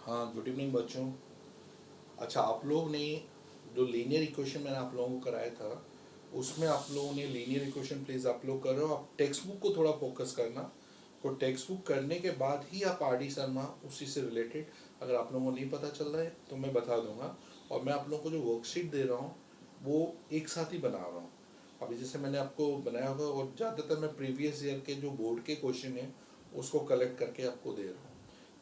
हाँ, good evening बच्चों। अच्छा, आप लोग ने जो लीनियर इक्वेशन मैंने आप लोगों को कराया था, उसमें आप लोगों ने लीनियर इक्वेशन प्लीज़ आप लोग कर रहे हो। आप टेक्स्ट बुक को थोड़ा फोकस करना। तो टेक्स्ट बुक करने के बाद ही आप आर डी शर्मा उसी से रिलेटेड, अगर आप लोगों को नहीं पता चल रहा है तो मैं बता दूंगा। और मैं आप लोगों को जो वर्कशीट दे रहा हूँ वो एक साथ ही बना रहा हूँ। अभी जैसे मैंने आपको बनाया होगा, और ज़्यादातर मैं प्रीवियस ईयर के जो बोर्ड के क्वेश्चन हैं उसको कलेक्ट करके आपको दे रहा हूँ।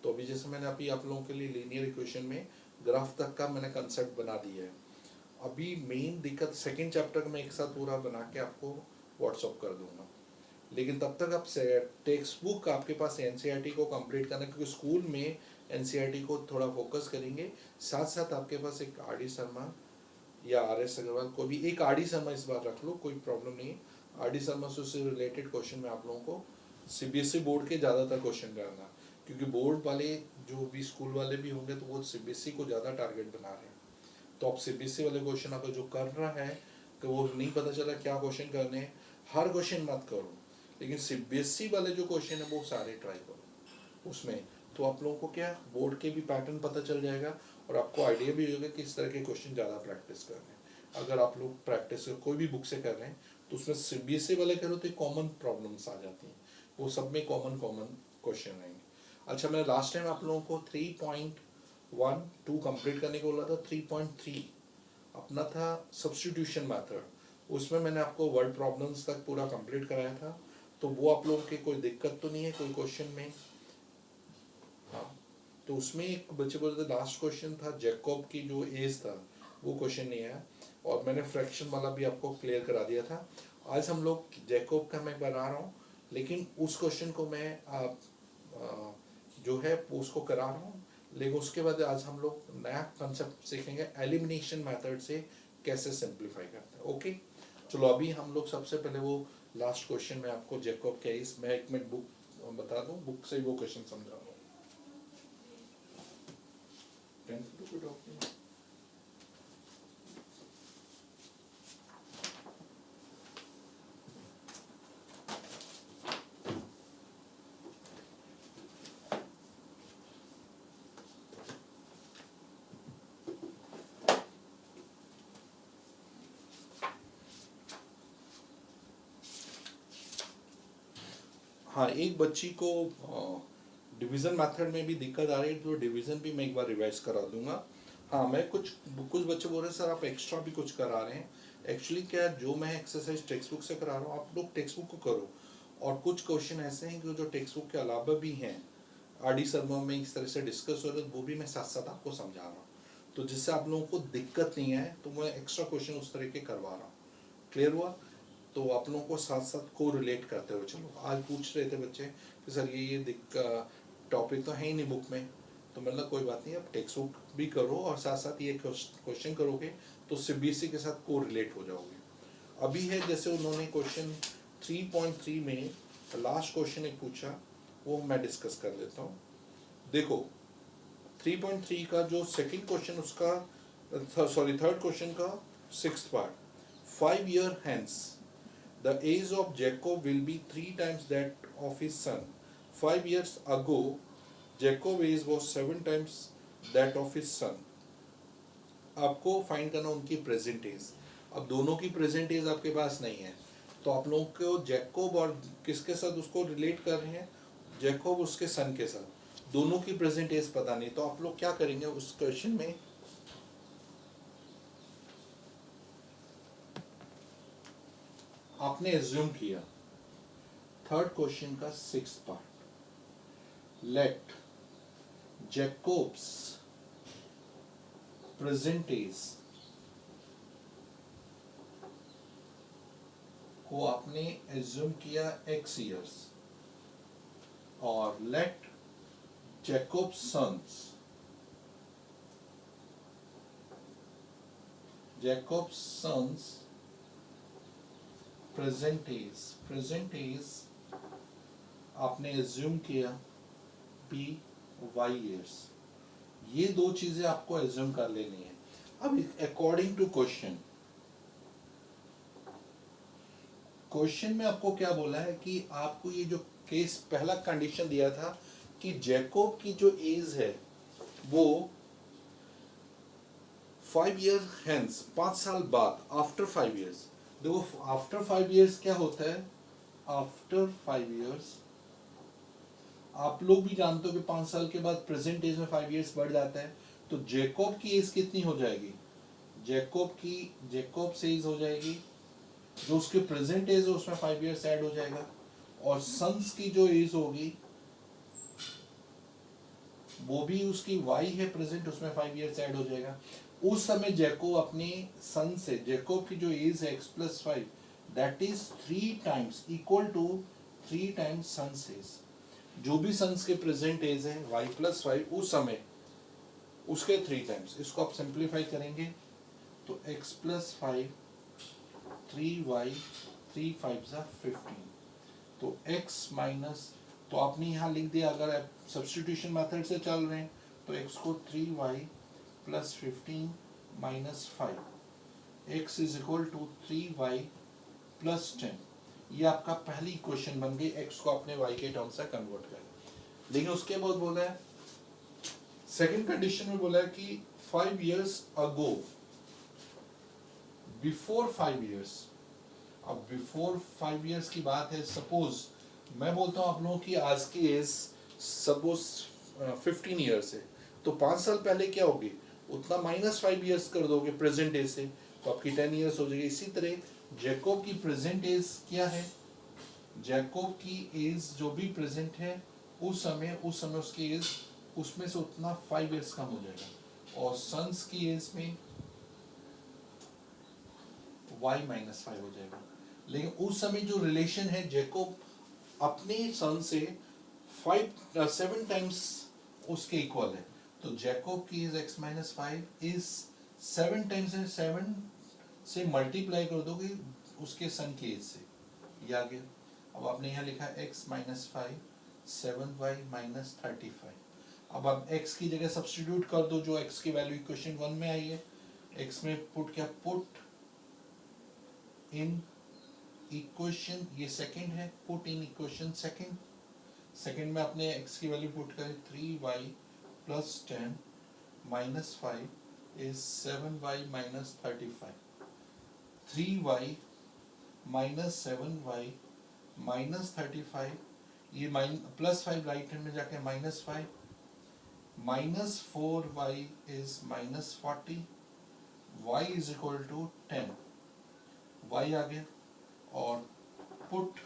तो अभी जैसे मैंने अभी आप लोगों के लिए लीनियर इक्वेशन में ग्राफ तक का मैंने कंसेप्ट बना दिया है। अभी मेन दिक्कत सेकंड चैप्टर में एक साथ पूरा बना के आपको व्हाट्सअप कर दूंगा। लेकिन तब तक आप टेक्स्ट बुक आपके पास एनसीईआरटी को कंप्लीट करना, क्योंकि स्कूल में एनसीईआरटी को थोड़ा फोकस करेंगे। साथ साथ आपके पास एक आर डी शर्मा या आर एस अग्रवाल को भी, एक आर डी शर्मा इस बार रख लो, कोई प्रॉब्लम नहीं है। आर डी शर्मा से रिलेटेड क्वेश्चन में आप लोगों को सीबीएसई बोर्ड के ज़्यादातर क्वेश्चन करना, क्योंकि बोर्ड वाले जो भी स्कूल वाले भी होंगे तो वो सीबीएसई को ज़्यादा टारगेट बना रहे हैं। तो आप सीबीएसई वाले क्वेश्चन अगर जो कर रहा है कि वो नहीं पता चला क्या क्वेश्चन करने हैं, हर क्वेश्चन मत करो, लेकिन सीबीएसई वाले जो क्वेश्चन है वो सारे ट्राई करो उसमें। तो आप लोगों को क्या बोर्ड के भी पैटर्न पता चल जाएगा, और आपको आइडिया भी होगा कि इस तरह के क्वेश्चन ज़्यादा प्रैक्टिस कर रहे हैं। अगर आप लोग प्रैक्टिस कोई भी बुक से कर रहे हैं तो उसमें सीबीएसई वाले करो तो कॉमन प्रॉब्लम्स आ जाती हैं, वो सब में कॉमन कॉमन क्वेश्चन रहेंगे। अच्छा, मैंने लास्ट टाइम आप लोगों को 3.12 कंप्लीट करने को बोला था। 3.3 अपना था सब्स्टिट्यूशन मेथड। उसमें मैंने आपको वर्ड प्रॉब्लम्स तक पूरा कंप्लीट कराया था। तो वो आप लोगों के कोई दिक्कत तो नहीं है कोई क्वेश्चन में? हाँ, तो उसमें एक बच्चे बोलते थे लास्ट क्वेश्चन था जैकब की जो एज था, वो क्वेश्चन नहीं आया। और मैंने फ्रैक्शन वाला भी आपको क्लियर करा दिया था। आज हम लोग जैकब का मैं बना रहा हूँ, लेकिन उस क्वेश्चन को मैं जो है उसको करा रहा हूँ। लेकिन उसके बाद आज हम लोग नया कंसेप्ट सीखेंगे, एलिमिनेशन मेथड से कैसे सिंप्लीफाई करते हैं। ओके, चलो अभी हम लोग सबसे पहले वो लास्ट क्वेश्चन में आपको जैकब के एज, मैं एक मिनट बुक बता दूँ, बुक से वो क्वेश्चन समझा रहा हूँ। हाँ, एक बच्ची को डिवीज़न मेथड में भी दिक्कत आ रही है, तो डिवीज़न भी मैं एक बार रिवाइज करा दूंगा। हाँ, मैं कुछ कुछ बच्चे बोल रहे हैं सर आप एक्स्ट्रा भी कुछ करा रहे हैं। एक्चुअली क्या, जो मैं एक्सरसाइज टेक्स्ट बुक से करा रहा हूँ आप लोग टेक्स्ट बुक को करो, और कुछ क्वेश्चन ऐसे हैं कि जो टेक्स्ट बुक के अलावा भी हैं, आर डी शर्मा में इस तरह से डिस्कस हो रहे हैं, वो भी मैं साथ साथ आपको समझा रहा हूँ। तो जिससे आप लोगों को दिक्कत नहीं है, तो मैं एक्स्ट्रा क्वेश्चन उस तरह के करवा रहा हूँ। क्लियर हुआ? तो आप लोगों को साथ साथ को रिलेट करते हुए चलो। आज पूछ रहे थे बच्चे कि सर ये टॉपिक तो है ही नहीं बुक में, तो मतलब कोई बात नहीं, आप टेक्स्ट बुक भी करो और साथ साथ ये क्वेश्चन करोगे तो सीबीएसई के साथ को रिलेट हो जाओगे। अभी है जैसे उन्होंने क्वेश्चन 3.3 में लास्ट क्वेश्चन एक पूछा, वो मैं डिस्कस कर लेता हूँ। देखो 3.3 का जो सेकंड क्वेश्चन उसका, सॉरी थर्ड क्वेश्चन का 6th part, 5 years hence the age of Jacob will be 3 times that of his son. 5 years ago Jacob's age was 7 times that of his son. आपको find करना उनकी present as. अब दोनों की present as आपके पास नहीं है, तो आप लोगों को जैकोब और किसके साथ उसको रिलेट कर रहे हैं, जैकोब उसके सन के साथ, दोनों की प्रेजेंट एज पता नहीं। तो आप लोग क्या करेंगे उस क्वेश्चन में, आपने एज्यूम किया थर्ड क्वेश्चन का 6th part, let Jacob's present age को आपने एज्यूम किया x years, और let Jacob's son's present age आपने एज्यूम किया by years। ये दो चीजें आपको एज्यूम कर लेनी है। अब अकॉर्डिंग टू क्वेश्चन में आपको क्या बोला है कि आपको ये जो केस पहला कंडीशन दिया था कि जैकोब की जो एज है वो 5 year hence, 5 साल बाद, आफ्टर 5 years, देखो आफ्टर 5 years क्या होता है, आफ्टर 5 years आप लोग भी जानते हो कि 5 साल के बाद प्रेजेंट एज में 5 years बढ़ जाता है, तो जेकोब की एज कितनी हो जाएगी, जेकोब से एज हो जाएगी, जो उसके प्रेजेंट एज है उसमें 5 years ऐड हो जाएगा, और सन्स की जो एज होगी वो भी उसकी वाई है प्रेजेंट, उसमें 5 years ऐड हो जाएगा। उस समय जैकोब अपने सन से, जैकोब की जो एज है x+5 that is 3 times equal to 3 times son's age, जो भी सन्स के प्रेजेंट एज है y+5 उस समय उसके 3 times। इसको आप सिंप्लीफाई करेंगे तो x+5 3y 3×5 = 15, तो x माइनस, तो आपने यहाँ लिख दिया, अगर आप सब्सटीट्यूशन मेथड से चल रहे हैं तो x को 3y + 15 - 5, x = 3y + 10, ये आपका पहली इक्वेशन बन गई, x को आपने y के टर्म से कन्वर्ट कर। लेकिन उसके बाद बोला है, सेकंड कंडीशन में बोला है कि 5 years अगो, बिफोर 5 years, अब बिफोर 5 years की बात है, सपोज मैं बोलता हूँ आप लोगों की आज की एज सपोज 15 years है, तो 5 साल पहले क्या होगी, उतना -5 years कर दोगे प्रेजेंट एज से, तो आपकी 10 years हो जाएगी। इसी तरह जैकोब की प्रेजेंट एज क्या है, जैकोब की एज जो भी प्रेजेंट है उस समय उसकी एज उसमें से उतना 5 years कम हो जाएगा, और सन्स की एज में y -5 हो जाएगा। लेकिन उस समय जो रिलेशन है, जैकोब अपने सन से 7 times उसके इक्वल है, तो जैकोब की एज x-5 इज 7 times है, 7 से मल्टीप्लाई कर दोगे उसके सन की एज से, ये आ गया। अब आपने यहाँ लिखा x-5 7y - 35, अब आप x की जगह सब्स्टिट्यूट कर दो जो x की वैल्यू इक्वेशन 1 में आई है, x में पुट इन इक्वेशन, ये सेकंड है, पुट इन इक्वेशन सेकंड में आपने x की वैल्यू पुट करें 3y + 10 - 5 is 7y - 35, 3y - 7y - 35, ये +5 राइट हैंड में जाके -5, -4y is -40, y = 10, y आ गया, और put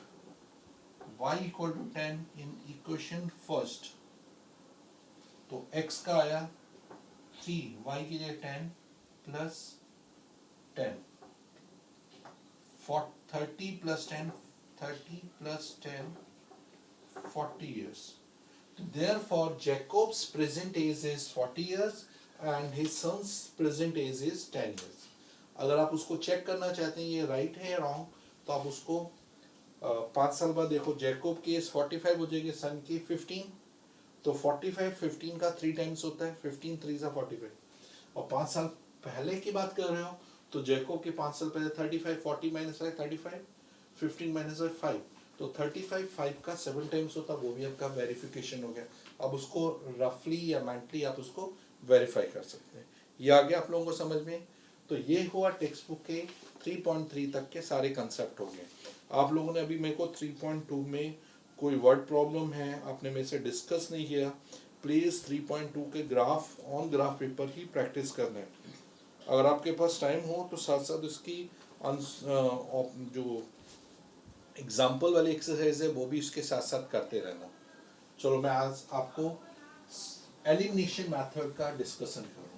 y = 10 in equation first, तो x का आया 3, y की जगह 10 + 10, 30 + 10 30 + 10 40 years. Therefore, Jacob's present age is 40 years and his son's present age is 10 years. अगर आप उसको चेक करना चाहते हैं ये राइट है या रॉन्ग, तो आप उसको 5 साल बाद देखो, जैकोब की एज 45 हो जाएगी, सन की 15, तो 45 15 का 3 times होता है, 15 3 = 45, और 5 साल पहले की बात कर रहे हो तो जैकोब के 5 साल पहले 35, 40 - 5 35, 15 - 5, तो 35 5 का 7 times होता, वो भी आपका वेरिफिकेशन हो गया। अब उसको रफली या मेंटली आप उसको वेरीफाई कर सकते हैं। ये आ गया आप लोगों को समझ में। तो ये हुआ टेक्स्ट बुक के 3.3 तक के सारे कंसेप्ट हो गए। आप लोगों ने अभी मेरे को 3.2 में कोई वर्ड प्रॉब्लम है आपने मेरे से डिस्कस नहीं किया, प्लीज़ 3.2 के graph on graph paper he practice करना है। अगर आपके पास टाइम हो तो साथ साथ इसकी जो एग्जाम्पल वाली एक्सरसाइज है वो भी इसके साथ साथ करते रहना। चलो मैं आज आपको एलिमिनेशन मेथड का डिस्कशन करूँ।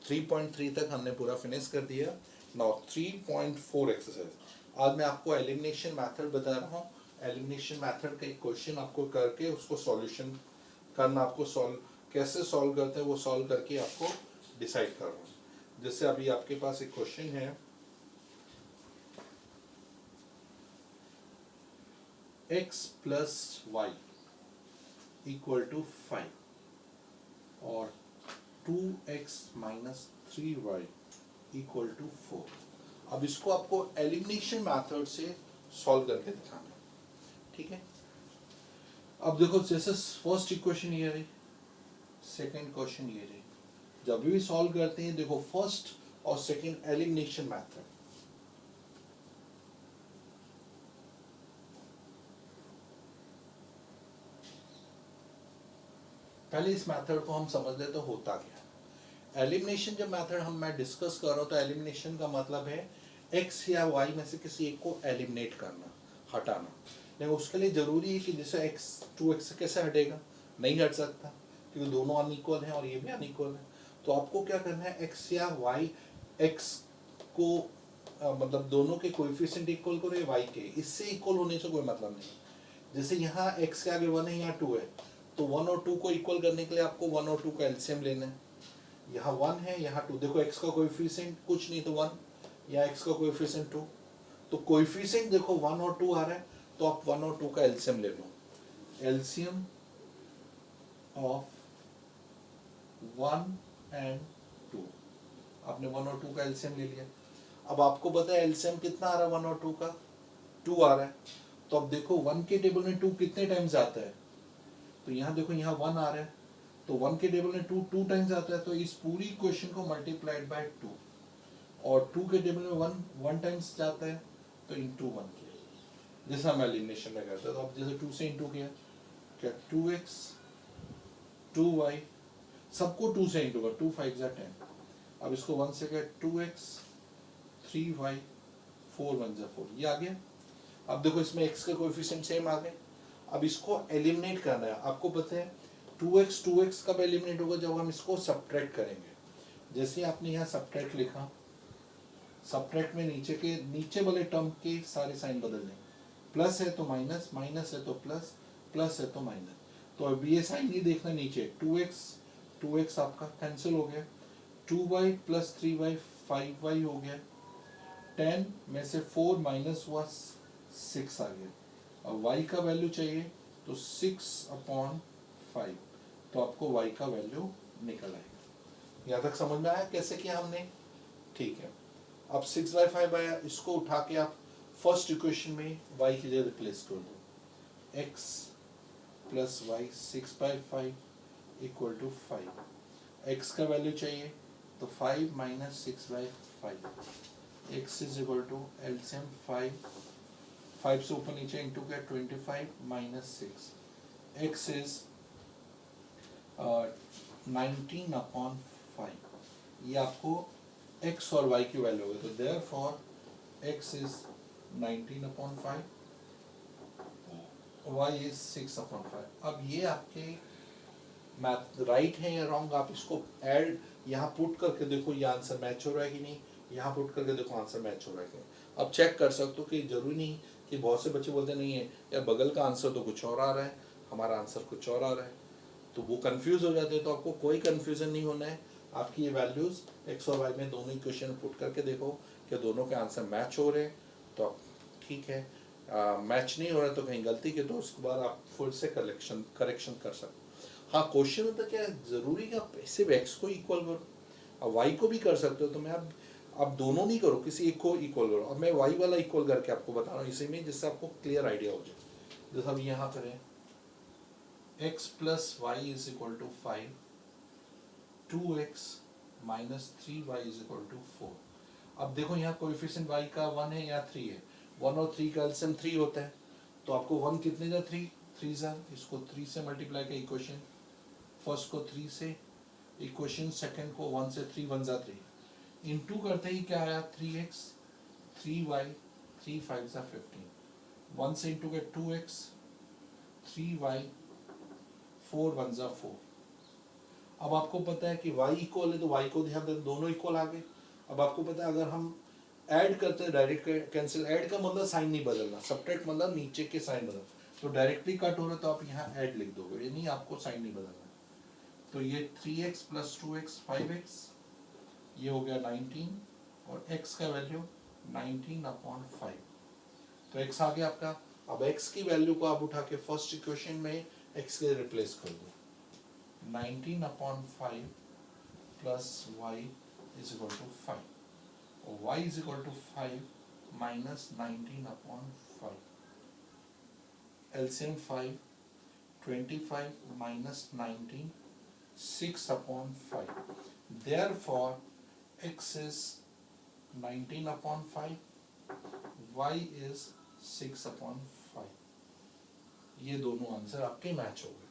3.3 तक हमने पूरा फिनिश कर दिया। नाउ 3.4 एक्सरसाइज, आज मैं आपको एलिमिनेशन मेथड बता रहा हूँ। एलिमिनेशन मेथड का एक क्वेश्चन आपको करके उसको सॉल्यूशन करना, आपको कैसे सॉल्व करते हैं वो सॉल्व करके आपको डिसाइड कर रहा हूँ। जैसे अभी आपके पास एक क्वेश्चन है, x + y = 5 और 2x - 3y = 4। अब इसको आपको एलिमिनेशन मेथड से सॉल्व करके दिखाना, ठीक है। अब देखो जैसे फर्स्ट इक्वेशन ये रही, सेकंड क्वेश्चन ये रही, जब भी सॉल्व करते हैं देखो फर्स्ट और सेकंड एलिमिनेशन मेथड, पहले इस मेथड को हम समझ लेते तो होता क्या। एलिमिनेशन जब मेथड मैं डिस्कस कर रहा हूँ तो एलिमिनेशन का मतलब है x या y में से किसी एक को एलिमिनेट करना, हटाना। लेकिन उसके लिए जरूरी है कि जैसे x 2x से कैसे हटेगा, नहीं हट सकता क्योंकि दोनों अनइक्वल हैं और ये भी अनइक्वल है। तो आपको क्या करना है, x या y, x को मतलब दोनों के कोएफिशिएंट इक्वल करो y के, इससे इक्वल होने से कोई मतलब नहीं। जैसे यहाँ x के आगे 1 है, यहाँ 2 है, तो 1 और 2 को इक्वल करने के लिए आपको 1 और 2 का एलसीएम लेना है। यहाँ 1 है, यहाँ 2, देखो x का कोएफिशिएंट कुछ नहीं तो 1, या x का कोएफिशिएंट 2, तो कोएफिशिएंट देखो 1 और 2 आ रहा है, तो आप 1 और 2 का एलसीएम ले लो। एलसीएम ऑफ 1 एंड 2, आपने 1 और 2 का एलसीएम ले लिया। अब आपको पता है एलसीएम कितना आ रहा है 1 और 2 का, 2 आ रहा है। तो अब देखो 1 के टेबल में 2 कितने टाइम्स आता है, तो यहाँ देखो यहाँ 1 आ रहा है, तो 1 के टेबल में 2 टाइम्स आता है, तो इस पूरी इक्वेशन को मल्टीप्लाइड बाय 2, और 2 के टेबल में 1 टाइम्स जाता है, तो इंटू 1 किया, जैसा हम एलिमिनेशन में करते हैं। तो अब जैसे 2 से इंटू किया, क्या 2x 2y, सबको 2 से इंटू कर, 2 5 जा 10, अब इसको 1 से क्या 2x 3y 4 1 जा 4, ये आ गया। अब देखो इसमें x के कोएफिशिएंट सेम आ गए। अब इसको एलिमिनेट करना है, आपको पता है 2x कब एलिमिनेट होगा, जब हम इसको सब्ट्रैक्ट करेंगे। जैसे आपने यहाँ सब्ट्रैक्ट लिखा, सब्ट्रैक्ट में नीचे वाले टर्म के सारे साइन बदल दें, प्लस है तो माइनस, माइनस है तो प्लस, प्लस है तो माइनस। तो अब ये साइन नहीं देखना नीचे, 2x आपका कैंसिल हो गया, 2y प्लस 3y 5y हो गया, 10 में से 4 माइनस हुआ 6 आ गया, और y का वैल्यू चाहिए तो 6/5, तो आपको y का वैल्यू निकल आएगा। यहाँ तक समझ में आया कैसे किया हमने, ठीक है। अब 6/5 आया, इसको उठा के आप फर्स्ट इक्वेशन में y की जगह रिप्लेस कर दो, x plus y 6/5 equal to 5, x का वैल्यू चाहिए तो 5 minus 6/5, x is equal to LCM 5 से ऊपर नीचे इंटू क्या 25 माइनस 6, x इज 19/5, ये आपको x और y की वैल्यू होगी, तो therefore x is 19/5, y is 6/5। अब ये आपके मैथ राइट है या रॉन्ग, आप इसको ऐड यहाँ पुट करके देखो ये आंसर मैच हो रहा है कि नहीं, यहाँ पुट करके देखो आंसर मैच हो रहा है कि नहीं। अब चेक कर सकते हो कि जरूरी नहीं कि बहुत से बच्चे बोलते नहीं है या बगल का आंसर तो कुछ और आ रहा है, हमारा आंसर कुछ और आ रहा है, तो वो कंफ्यूज हो जाते हैं। तो आपको कोई कंफ्यूजन नहीं होना है, आपकी ये वैल्यूज x और y में दोनों इक्वेशन पुट करके देखो कि दोनों के आंसर मैच हो रहे हैं, तो ठीक है। मैच नहीं हो रहा तो कहीं गलती की, तो उसके बाद आप फिर से करेक्शन कर सकते। हाँ, क्वेश्चन होता क्या है, जरूरी कि आप सिर्फ x को इक्वल करो, अब y को भी कर सकते हो, तो मैं अब दोनों नहीं करो, किसी एक को इक्वल करो। अब मैं y वाला इक्वल करके आपको बता रहा हूँ इसी में, जिससे आपको क्लियर आइडिया हो जाए। जैसे अब यहाँ करें x plus y is equal to 5, 2x minus 3y is equal to 4। अब देखो यहाँ कोएफिशिएंट y का 1 है या 3 है, 1 और 3 का एलसीएम 3 होता है, तो आपको 1 कितने जा 3 जा, इसको 3 से मल्टीप्लाई का इक्वेशन, फर्स्ट को 3 से इक्वेशन, सेकंड को 1 से, 3 1 जा 3, इनटू करते ही क्या आया 3x 3y 3 5 जा 15, 1 से इनटू के 2x 3y 4 1 जा 4। अब आपको पता है कि y इक्वल है तो y को ध्यान दें, दोनों इक्वल आ गए। अब आपको पता है अगर हम ऐड करते हैं डायरेक्ट कैंसिल, ऐड का मतलब साइन नहीं बदलना, सब्ट्रैक्ट मतलब नीचे के साइन बदल, तो डायरेक्टली कट हो रहा है तो आप यहाँ ऐड लिख दोगे, ये नहीं आपको साइन नहीं बदलना। तो ये 3x प्लस 2x 5x, ये हो गया 19, और x का वैल्यू 19/5, तो x आ गया आपका। अब x की वैल्यू को आप उठा के फर्स्ट इक्वेशन में x के रिप्लेस कर दो, 19/5 plus y is equal to 5, और y is equal to 5 minus 19/5, LCM 5, 25 minus 19, 6 upon 5. Therefore, x is 19 upon 5, y is 6 upon 5. ये दोनों आंसर आपके मैच हो गए।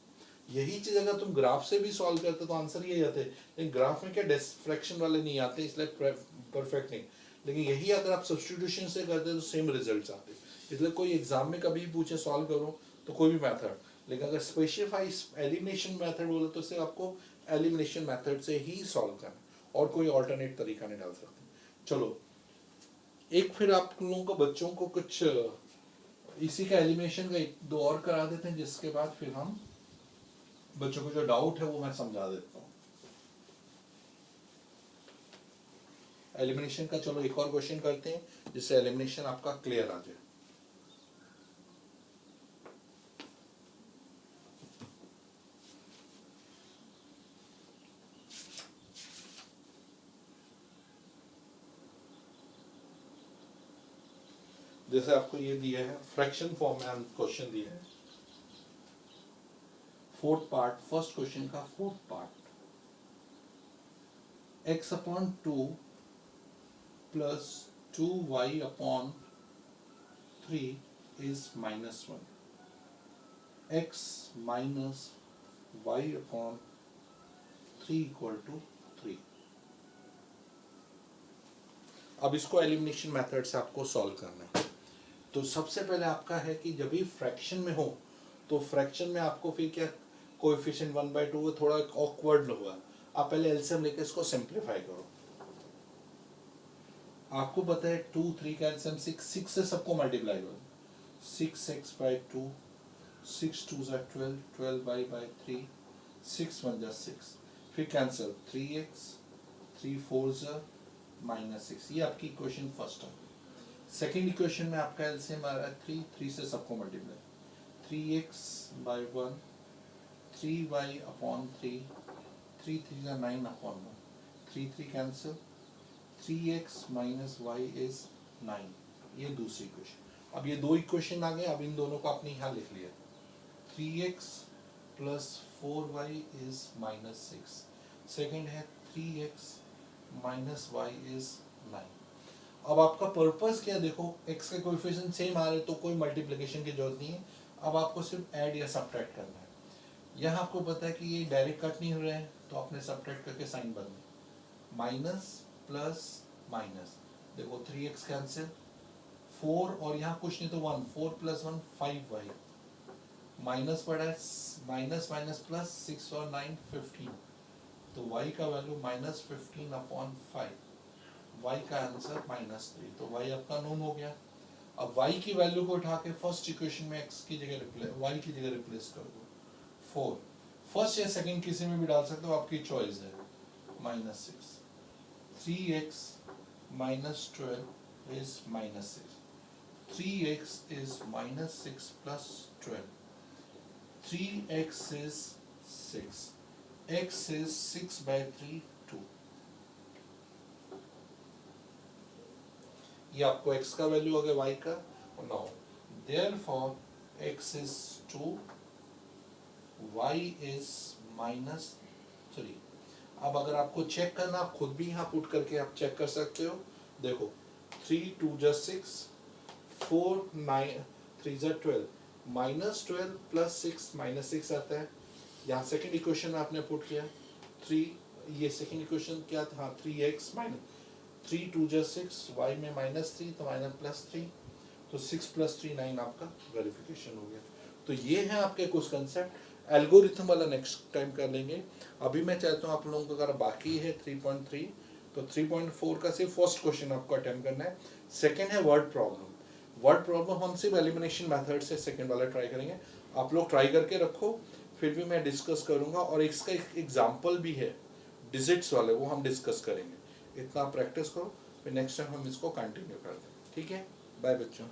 यही चीज अगर तुम ग्राफ से भी सॉल्व करते तो आंसर यही आते, लेकिन ग्राफ में क्या फ्रैक्शन वाले नहीं आते, इसलिए परफेक्ट नहीं। लेकिन यही अगर आप सब्स्टिट्यूशन से करते तो सेम रिजल्ट्स आते। इसलिए कोई एग्जाम में कभी पूछे सॉल्व करो तो कोई भी मेथड, लेकिन अगर स्पेसिफाई एलिमिनेशन मेथड बोले तो सिर्फ आपको एलिमिनेशन मेथड से ही सॉल्व करना, और कोई ऑल्टरनेट तरीका नहीं डाल सकते। चलो एक फिर आप लोगों को बच्चों को कुछ इसी का एलिमिनेशन का एक दो और करा देते हैं, जिसके बाद फिर हम बच्चों को जो डाउट है वो मैं समझा देता हूँ। एलिमिनेशन का चलो एक और क्वेश्चन करते हैं जिससे एलिमिनेशन आपका क्लियर आ जाए। जैसे आपको ये दिया है फ्रैक्शन फॉर्म में क्वेश्चन दिया है, फोर्थ पार्ट, फर्स्ट क्वेश्चन का fourth part, x upon 2 plus 2y upon 3 is -1, x minus y upon 3 equal to 3। अब इसको एलिमिनेशन मेथड से आपको सॉल्व करना है। तो सबसे पहले आपका है कि जब भी फ्रैक्शन में हो तो फ्रैक्शन में आपको फिर क्या कोएफिशिएंट 1/2 थोड़ा ऑकवर्ड होगा। आप पहले एलसीएम लेके इसको सिंपलीफाई करो। आपको पता है 2 3 का एलसीएम 6 से सबको मल्टीप्लाई करो, 6x/2, 6 2 12, 12y/3, 6 1 6, फिर कैंसिल 3x, 3 4 -6। ये आपकी इक्वेशन फर्स्ट है। सेकेंड इक्वेशन में आपका एलसीएम आ रहा है 3, 3 से सबको multiply, 3x/1, 3y/3, 3 3 9/1, 3 3 cancel, 3x minus y is 9। ये दूसरी इक्वेशन। अब ये दो इक्वेशन आ गए, अब इन दोनों को आपने यहाँ लिख लिया, 3x plus 4y is -6। Second है 3x minus y is 9। अब आपका पर्पस क्या, देखो x के कोएफिशिएंट सेम आ रहे तो कोई मल्टीप्लिकेशन की जरूरत नहीं है। अब आपको सिर्फ ऐड या सब्ट्रैक्ट करना है। यहाँ आपको पता है कि ये डायरेक्ट कट नहीं हो रहे हैं तो आपने सब्ट्रैक्ट करके साइन बदले, माइनस प्लस माइनस, देखो 3x कैंसिल, 4 और यहाँ कुछ नहीं तो 1, 4 + 1 5y, माइनस पड़ा है, माइनस माइनस प्लस 6 और 9 15, तो y का वैल्यू -15/5, y का आंसर -3, तो y आपका नोन हो गया। अब y की वैल्यू को उठा के फर्स्ट इक्वेशन में x की जगह y की जगह रिप्लेस कर दो, 4, फर्स्ट या सेकंड किसी में भी डाल सकते हो, आपकी चॉइस है, -6, 3x minus 12 is -6, 3x is -6 plus 12, 3x is 6, x is 6/3 2। ये आपको x का वैल्यू हो गया y का, और now therefore x is 2, y is -3। अब अगर आपको चेक करना, आप खुद भी यहाँ पुट करके आप चेक कर सकते हो। देखो 3 2 6, 4 9 3 12, -12 + 6 -6 आता है। यहाँ सेकंड इक्वेशन में आपने पुट किया 3, ये सेकंड इक्वेशन क्या था, हाँ 3x - 3 2 6, y में -3 तो +3, तो 6 + 3 9 आपका वेरिफिकेशन हो गया। तो ये है आपके कुछ कंसेप्ट। एल्गोरिथम वाला नेक्स्ट टाइम कर लेंगे। अभी मैं चाहता हूँ आप लोगों को, अगर बाकी है 3.3 तो 3.4 का सिर्फ फर्स्ट क्वेश्चन आपको अटेम्प्ट करना है। सेकंड है वर्ड प्रॉब्लम। वर्ड प्रॉब्लम हम सिर्फ एलिमिनेशन मेथड से सेकंड वाला ट्राई करेंगे। आप लोग ट्राई करके रखो, फिर भी मैं डिस्कस करूँगा, और इसका एक एग्जाम्पल भी है डिजिट्स वाले, वो हम डिस्कस करेंगे। इतना प्रैक्टिस करो, फिर नेक्स्ट टाइम हम इसको कंटिन्यू करते हैं। ठीक है, बाय बच्चों।